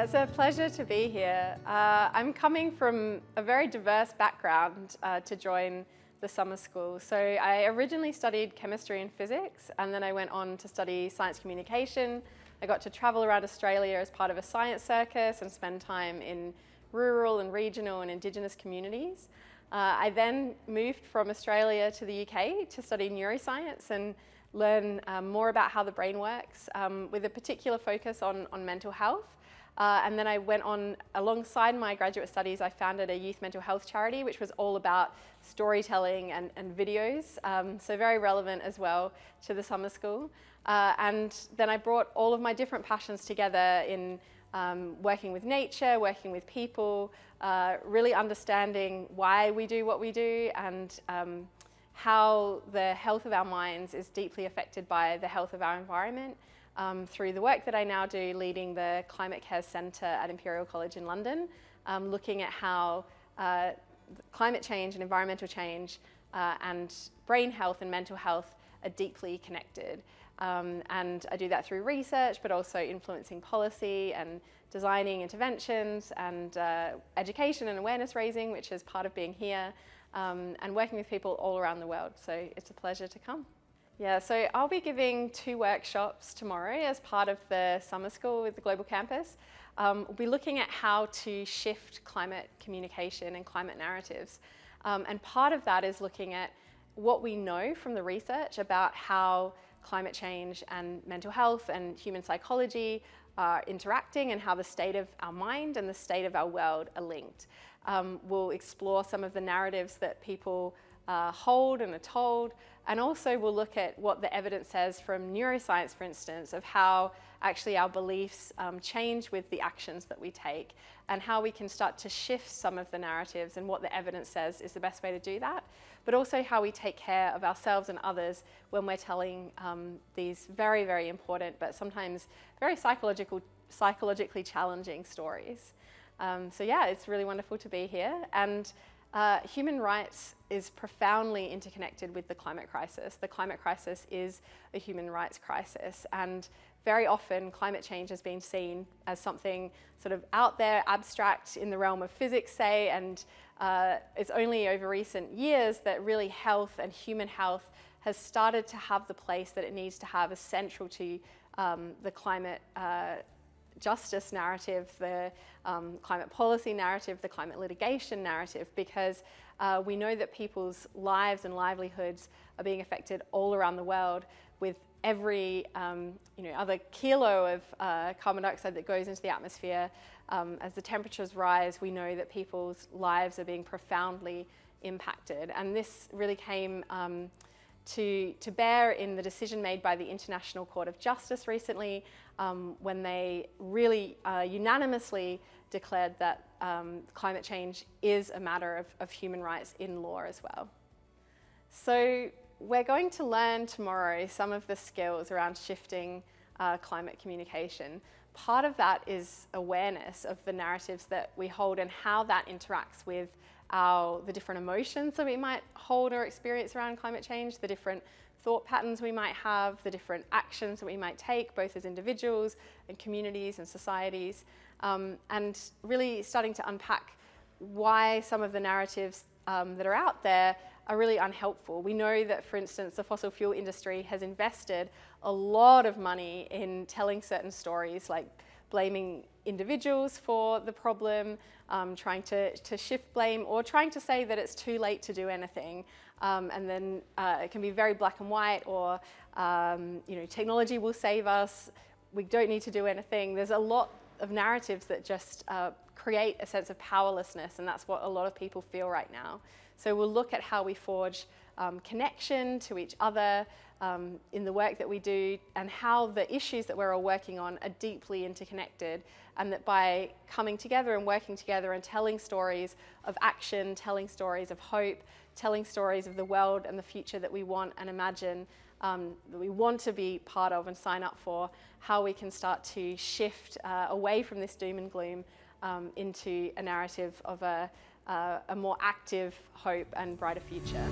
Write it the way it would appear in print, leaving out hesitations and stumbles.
It's a pleasure to be here. I'm coming from a very diverse background to join the summer school. So I originally studied chemistry and physics, and then I went on to study science communication. I got to travel around Australia as part of a science circus and spend time in rural and regional and Indigenous communities. I then moved from Australia to the UK to study neuroscience and learn more about how the brain works, with a particular focus on mental health. And then I went on, alongside my graduate studies, I founded a youth mental health charity, which was all about storytelling and videos, so very relevant as well to the summer school. And then I brought all of my different passions together in working with nature, working with people, really understanding why we do what we do, and how the health of our minds is deeply affected by the health of our environment, through the work that I now do leading the Climate Care Centre at Imperial College in London, looking at how climate change and environmental change and brain health and mental health are deeply connected. And I do that through research, but also influencing policy and designing interventions and education and awareness raising, which is part of being here, and working with people all around the world. So it's a pleasure to come. Yeah, so I'll be giving 2 workshops tomorrow as part of the summer school with the Global Campus. We'll be looking at how to shift climate communication and climate narratives. And part of that is looking at what we know from the research about how climate change and mental health and human psychology are interacting, and how the state of our mind and the state of our world are linked. We'll explore some of the narratives that people hold and are told, and also we'll look at what the evidence says from neuroscience, for instance, of how actually our beliefs change with the actions that we take, and how we can start to shift some of the narratives and what the evidence says is the best way to do that, but also how we take care of ourselves and others when we're telling these very, very important but sometimes very psychologically challenging stories. So yeah, it's really wonderful to be here. And human rights is profoundly interconnected with the climate crisis. The climate crisis is a human rights crisis, and very often climate change has been seen as something sort of out there, abstract in the realm of physics, say, and it's only over recent years that really health and human health has started to have the place that it needs to have as central to the climate justice narrative, the climate policy narrative, the climate litigation narrative, because we know that people's lives and livelihoods are being affected all around the world, with every other kilo of carbon dioxide that goes into the atmosphere. As the temperatures rise, we know that people's lives are being profoundly impacted. And this really came to bear in the decision made by the International Court of Justice recently, when they really unanimously declared that climate change is a matter of human rights in law as well. So we're going to learn tomorrow some of the skills around shifting climate communication. Part of that is awareness of the narratives that we hold and how that interacts with the different emotions that we might hold or experience around climate change, the different thought patterns we might have, the different actions that we might take, both as individuals and communities and societies, and really starting to unpack why some of the narratives that are out there are really unhelpful. We know that, for instance, the fossil fuel industry has invested a lot of money in telling certain stories, like blaming individuals for the problem, trying to shift blame, or trying to say that it's too late to do anything. And then it can be very black and white, or technology will save us, we don't need to do anything. There's a lot of narratives that just create a sense of powerlessness, and that's what a lot of people feel right now. So we'll look at how we forge connection to each other in the work that we do, and how the issues that we're all working on are deeply interconnected, and that by coming together and working together and telling stories of action, telling stories of hope, telling stories of the world and the future that we want and imagine, that we want to be part of and sign up for, how we can start to shift away from this doom and gloom into a narrative of a more active hope and brighter future.